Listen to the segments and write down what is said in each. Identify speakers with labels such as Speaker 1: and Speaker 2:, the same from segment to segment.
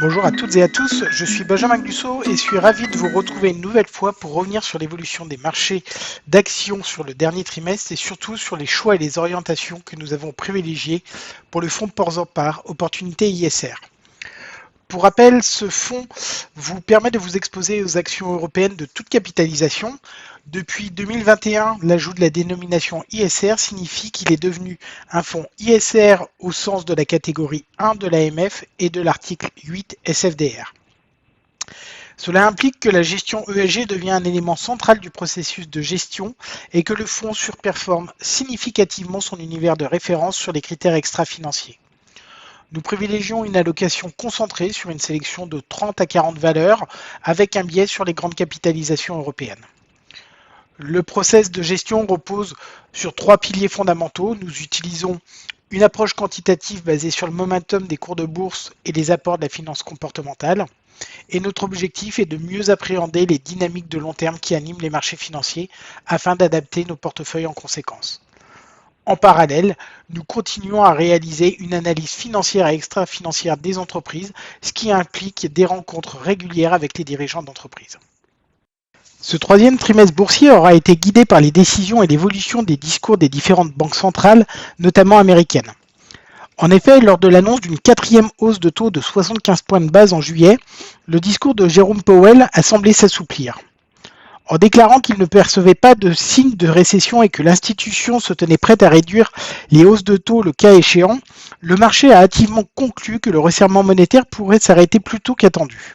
Speaker 1: Bonjour à toutes et à tous, je suis Benjamin Glusso et suis ravi de vous retrouver une nouvelle fois pour revenir sur l'évolution des marchés d'actions sur le dernier trimestre et surtout sur les choix et les orientations que nous avons privilégiés pour le fonds Portzamparc Opportunité ISR. Pour rappel, ce fonds vous permet de vous exposer aux actions européennes de toute capitalisation. Depuis 2021, l'ajout de la dénomination ISR signifie qu'il est devenu un fonds ISR au sens de la catégorie 1 de l'AMF et de l'article 8 SFDR. Cela implique que la gestion ESG devient un élément central du processus de gestion et que le fonds surperforme significativement son univers de référence sur les critères extra-financiers. Nous privilégions une allocation concentrée sur une sélection de 30 à 40 valeurs avec un biais sur les grandes capitalisations européennes. Le process de gestion repose sur 3 piliers fondamentaux. Nous utilisons une approche quantitative basée sur le momentum des cours de bourse et les apports de la finance comportementale. Et notre objectif est de mieux appréhender les dynamiques de long terme qui animent les marchés financiers afin d'adapter nos portefeuilles en conséquence. En parallèle, nous continuons à réaliser une analyse financière et extra-financière des entreprises, ce qui implique des rencontres régulières avec les dirigeants d'entreprises. Ce troisième trimestre boursier aura été guidé par les décisions et l'évolution des discours des différentes banques centrales, notamment américaines. En effet, lors de l'annonce d'une quatrième hausse de taux de 75 points de base en juillet, le discours de Jérôme Powell a semblé s'assouplir. En déclarant qu'il ne percevait pas de signe de récession et que l'institution se tenait prête à réduire les hausses de taux le cas échéant, le marché a hâtivement conclu que le resserrement monétaire pourrait s'arrêter plus tôt qu'attendu.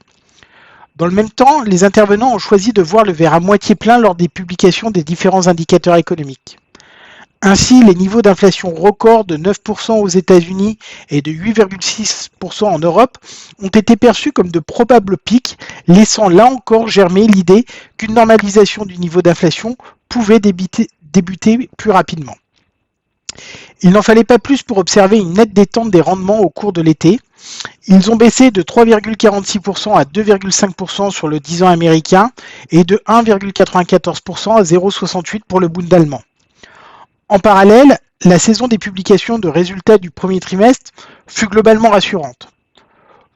Speaker 1: Dans le même temps, les intervenants ont choisi de voir le verre à moitié plein lors des publications des différents indicateurs économiques. Ainsi, les niveaux d'inflation record de 9% aux États-Unis et de 8,6% en Europe ont été perçus comme de probables pics, laissant là encore germer l'idée qu'une normalisation du niveau d'inflation pouvait débuter plus rapidement. Il n'en fallait pas plus pour observer une nette détente des rendements au cours de l'été. Ils ont baissé de 3,46% à 2,5% sur le 10 ans américain et de 1,94% à 0,68% pour le Bund allemand. En parallèle, la saison des publications de résultats du premier trimestre fut globalement rassurante.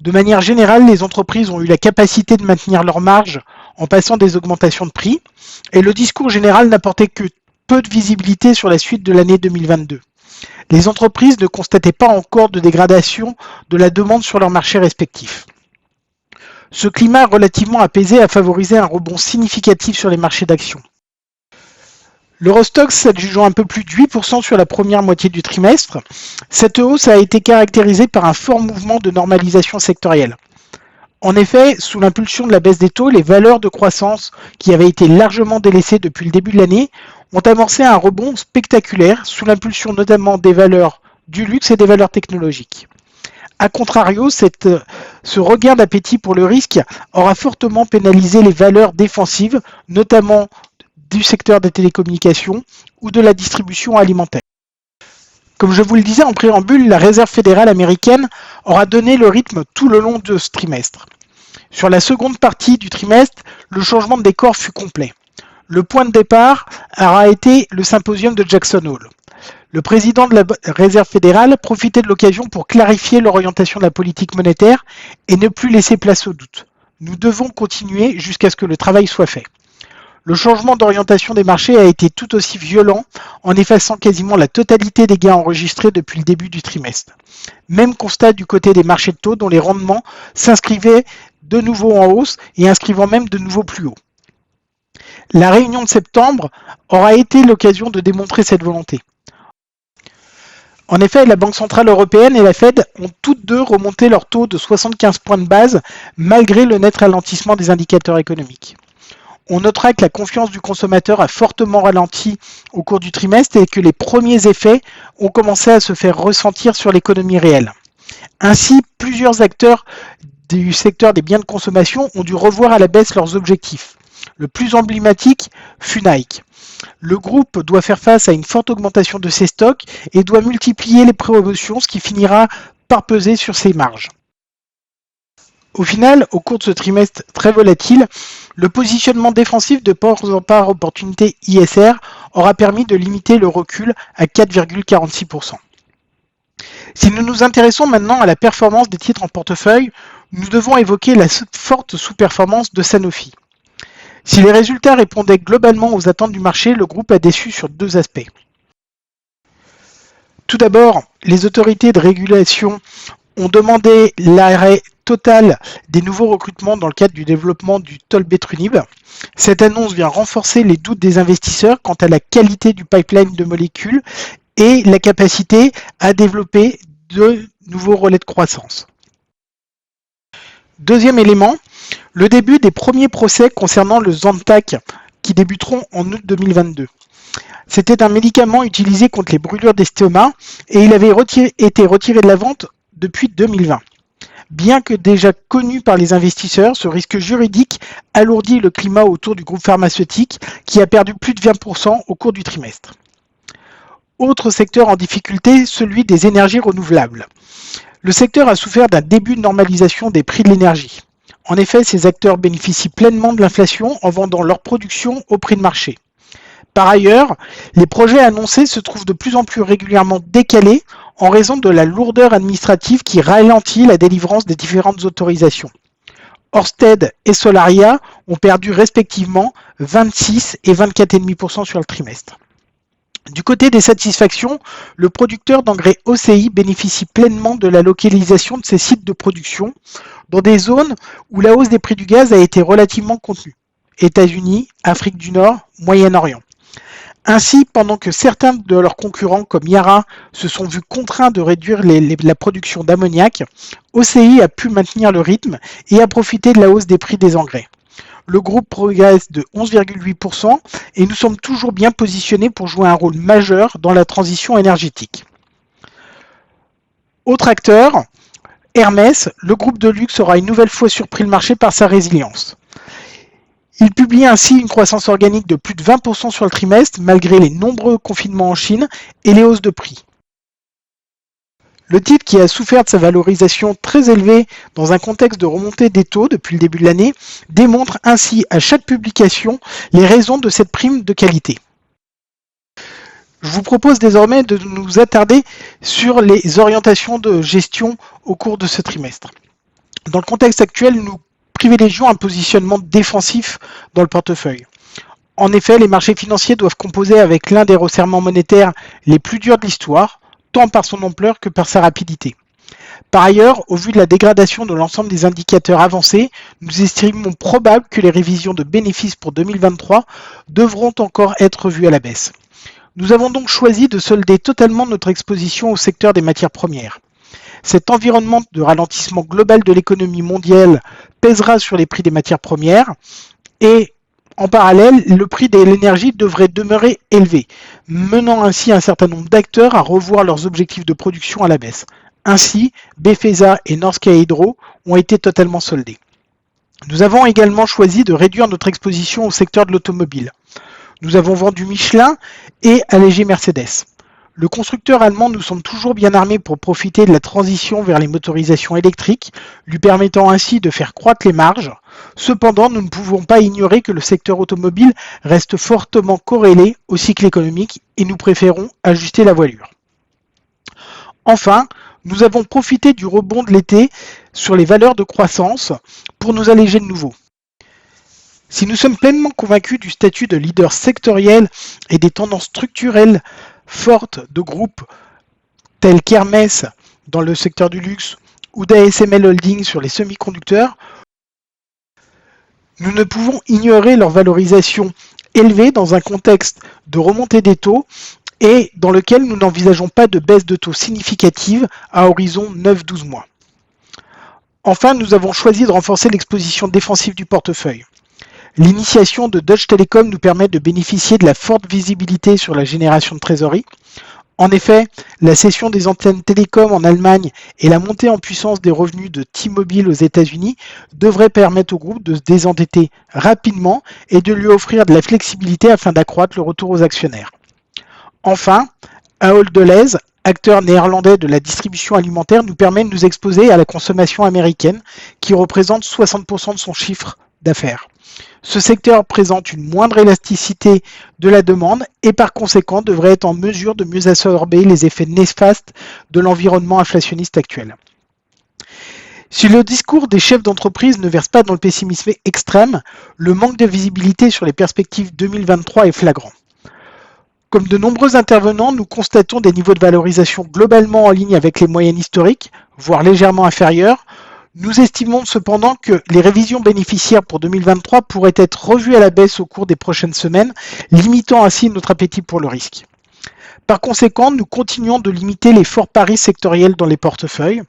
Speaker 1: De manière générale, les entreprises ont eu la capacité de maintenir leurs marges en passant des augmentations de prix, et le discours général n'apportait que peu de visibilité sur la suite de l'année 2022. Les entreprises ne constataient pas encore de dégradation de la demande sur leurs marchés respectifs. Ce climat relativement apaisé a favorisé un rebond significatif sur les marchés d'actions. L'Eurostoxx s'adjugeant un peu plus de 8% sur la première moitié du trimestre, cette hausse a été caractérisée par un fort mouvement de normalisation sectorielle. En effet, sous l'impulsion de la baisse des taux, les valeurs de croissance qui avaient été largement délaissées depuis le début de l'année ont amorcé un rebond spectaculaire sous l'impulsion notamment des valeurs du luxe et des valeurs technologiques. A contrario, ce regain d'appétit pour le risque aura fortement pénalisé les valeurs défensives, notamment du secteur des télécommunications ou de la distribution alimentaire. Comme je vous le disais en préambule, la Réserve fédérale américaine aura donné le rythme tout le long de ce trimestre. Sur la seconde partie du trimestre, le changement de décor fut complet. Le point de départ aura été le symposium de Jackson Hole. Le président de la Réserve fédérale profitait de l'occasion pour clarifier l'orientation de la politique monétaire et ne plus laisser place au doute. Nous devons continuer jusqu'à ce que le travail soit fait. Le changement d'orientation des marchés a été tout aussi violent en effaçant quasiment la totalité des gains enregistrés depuis le début du trimestre. Même constat du côté des marchés de taux dont les rendements s'inscrivaient de nouveau en hausse et inscrivant même de nouveau plus haut. La réunion de septembre aura été l'occasion de démontrer cette volonté. En effet, la Banque centrale européenne et la Fed ont toutes deux remonté leur taux de 75 points de base malgré le net ralentissement des indicateurs économiques. On notera que la confiance du consommateur a fortement ralenti au cours du trimestre et que les premiers effets ont commencé à se faire ressentir sur l'économie réelle. Ainsi, plusieurs acteurs du secteur des biens de consommation ont dû revoir à la baisse leurs objectifs. Le plus emblématique fut Nike. Le groupe doit faire face à une forte augmentation de ses stocks et doit multiplier les promotions, ce qui finira par peser sur ses marges. Au final, au cours de ce trimestre très volatile, le positionnement défensif de Portzamparc Opportunité ISR aura permis de limiter le recul à 4,46%. Si nous nous intéressons maintenant à la performance des titres en portefeuille, nous devons évoquer la forte sous-performance de Sanofi. Si les résultats répondaient globalement aux attentes du marché, le groupe a déçu sur deux aspects. Tout d'abord, les autorités de régulation ont demandé l'arrêt total des nouveaux recrutements dans le cadre du développement du tolbétrunib. Cette annonce vient renforcer les doutes des investisseurs quant à la qualité du pipeline de molécules et la capacité à développer de nouveaux relais de croissance. Deuxième élément, le début des premiers procès concernant le Zantac qui débuteront en août 2022. C'était un médicament utilisé contre les brûlures d'estomac et il avait été retiré de la vente depuis 2020. Bien que déjà connu par les investisseurs, ce risque juridique alourdit le climat autour du groupe pharmaceutique qui a perdu plus de 20% au cours du trimestre. Autre secteur en difficulté, celui des énergies renouvelables. Le secteur a souffert d'un début de normalisation des prix de l'énergie. En effet, ces acteurs bénéficient pleinement de l'inflation en vendant leur production au prix de marché. Par ailleurs, les projets annoncés se trouvent de plus en plus régulièrement décalés en raison de la lourdeur administrative qui ralentit la délivrance des différentes autorisations. Ørsted et Solaria ont perdu respectivement 26 et 24,5% sur le trimestre. Du côté des satisfactions, le producteur d'engrais OCI bénéficie pleinement de la localisation de ses sites de production dans des zones où la hausse des prix du gaz a été relativement contenue. États-Unis, Afrique du Nord, Moyen-Orient. Ainsi, pendant que certains de leurs concurrents comme Yara se sont vus contraints de réduire la production d'ammoniac, OCI a pu maintenir le rythme et a profité de la hausse des prix des engrais. Le groupe progresse de 11,8% et nous sommes toujours bien positionnés pour jouer un rôle majeur dans la transition énergétique. Autre acteur, Hermès, le groupe de luxe aura une nouvelle fois surpris le marché par sa résilience. Il publie ainsi une croissance organique de plus de 20% sur le trimestre malgré les nombreux confinements en Chine et les hausses de prix. Le titre, qui a souffert de sa valorisation très élevée dans un contexte de remontée des taux depuis le début de l'année, démontre ainsi à chaque publication les raisons de cette prime de qualité. Je vous propose désormais de nous attarder sur les orientations de gestion au cours de ce trimestre. Dans le contexte actuel, nous privilégions un positionnement défensif dans le portefeuille. En effet, les marchés financiers doivent composer avec l'un des resserrements monétaires les plus durs de l'histoire, tant par son ampleur que par sa rapidité. Par ailleurs, au vu de la dégradation de l'ensemble des indicateurs avancés, nous estimons probable que les révisions de bénéfices pour 2023 devront encore être revues à la baisse. Nous avons donc choisi de solder totalement notre exposition au secteur des matières premières. Cet environnement de ralentissement global de l'économie mondiale pèsera sur les prix des matières premières et en parallèle, le prix de l'énergie devrait demeurer élevé, menant ainsi un certain nombre d'acteurs à revoir leurs objectifs de production à la baisse. Ainsi, Befesa et Norsk Hydro ont été totalement soldés. Nous avons également choisi de réduire notre exposition au secteur de l'automobile. Nous avons vendu Michelin et allégé Mercedes. Le constructeur allemand nous semble toujours bien armé pour profiter de la transition vers les motorisations électriques, lui permettant ainsi de faire croître les marges. Cependant, nous ne pouvons pas ignorer que le secteur automobile reste fortement corrélé au cycle économique et nous préférons ajuster la voilure. Enfin, nous avons profité du rebond de l'été sur les valeurs de croissance pour nous alléger de nouveau. Si nous sommes pleinement convaincus du statut de leader sectoriel et des tendances structurelles fortes de groupes tels qu'Hermès dans le secteur du luxe ou d'ASML Holding sur les semi-conducteurs, nous ne pouvons ignorer leur valorisation élevée dans un contexte de remontée des taux et dans lequel nous n'envisageons pas de baisse de taux significative à horizon 9-12 mois. Enfin, nous avons choisi de renforcer l'exposition défensive du portefeuille. L'initiation de Deutsche Telekom nous permet de bénéficier de la forte visibilité sur la génération de trésorerie. En effet, la cession des antennes télécom en Allemagne et la montée en puissance des revenus de T-Mobile aux États-Unis devraient permettre au groupe de se désendetter rapidement et de lui offrir de la flexibilité afin d'accroître le retour aux actionnaires. Enfin, Ahold Delhaize, acteur néerlandais de la distribution alimentaire, nous permet de nous exposer à la consommation américaine qui représente 60% de son chiffre d'affaires. Ce secteur présente une moindre élasticité de la demande et par conséquent devrait être en mesure de mieux absorber les effets néfastes de l'environnement inflationniste actuel. Si le discours des chefs d'entreprise ne verse pas dans le pessimisme extrême, le manque de visibilité sur les perspectives 2023 est flagrant. Comme de nombreux intervenants, nous constatons des niveaux de valorisation globalement en ligne avec les moyennes historiques, voire légèrement inférieurs. Nous estimons cependant que les révisions bénéficiaires pour 2023 pourraient être revues à la baisse au cours des prochaines semaines, limitant ainsi notre appétit pour le risque. Par conséquent, nous continuons de limiter les forts paris sectoriels dans les portefeuilles.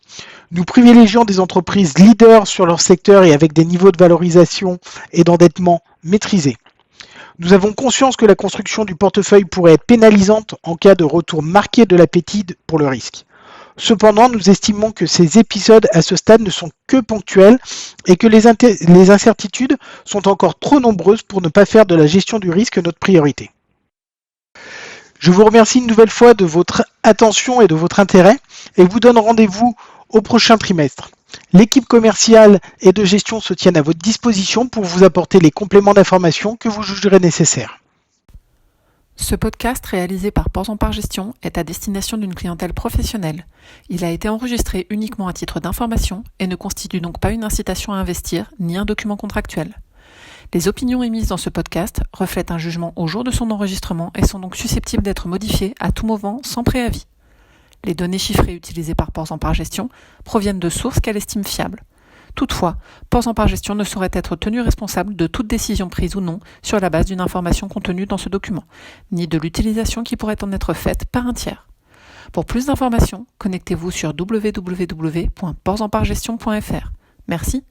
Speaker 1: Nous privilégions des entreprises leaders sur leur secteur et avec des niveaux de valorisation et d'endettement maîtrisés. Nous avons conscience que la construction du portefeuille pourrait être pénalisante en cas de retour marqué de l'appétit pour le risque. Cependant, nous estimons que ces épisodes à ce stade ne sont que ponctuels et que les incertitudes sont encore trop nombreuses pour ne pas faire de la gestion du risque notre priorité. Je vous remercie une nouvelle fois de votre attention et de votre intérêt et vous donne rendez-vous au prochain trimestre. L'équipe commerciale et de gestion se tiennent à votre disposition pour vous apporter les compléments d'information que vous jugerez nécessaires.
Speaker 2: Ce podcast réalisé par Ports en Part Gestion est à destination d'une clientèle professionnelle. Il a été enregistré uniquement à titre d'information et ne constitue donc pas une incitation à investir ni un document contractuel. Les opinions émises dans ce podcast reflètent un jugement au jour de son enregistrement et sont donc susceptibles d'être modifiées à tout moment sans préavis. Les données chiffrées utilisées par Ports en Part Gestion proviennent de sources qu'elle estime fiables. Toutefois, Ports en Part Gestion ne saurait être tenu responsable de toute décision prise ou non sur la base d'une information contenue dans ce document, ni de l'utilisation qui pourrait en être faite par un tiers. Pour plus d'informations, connectez-vous sur www.portsenpartgestion.fr. Merci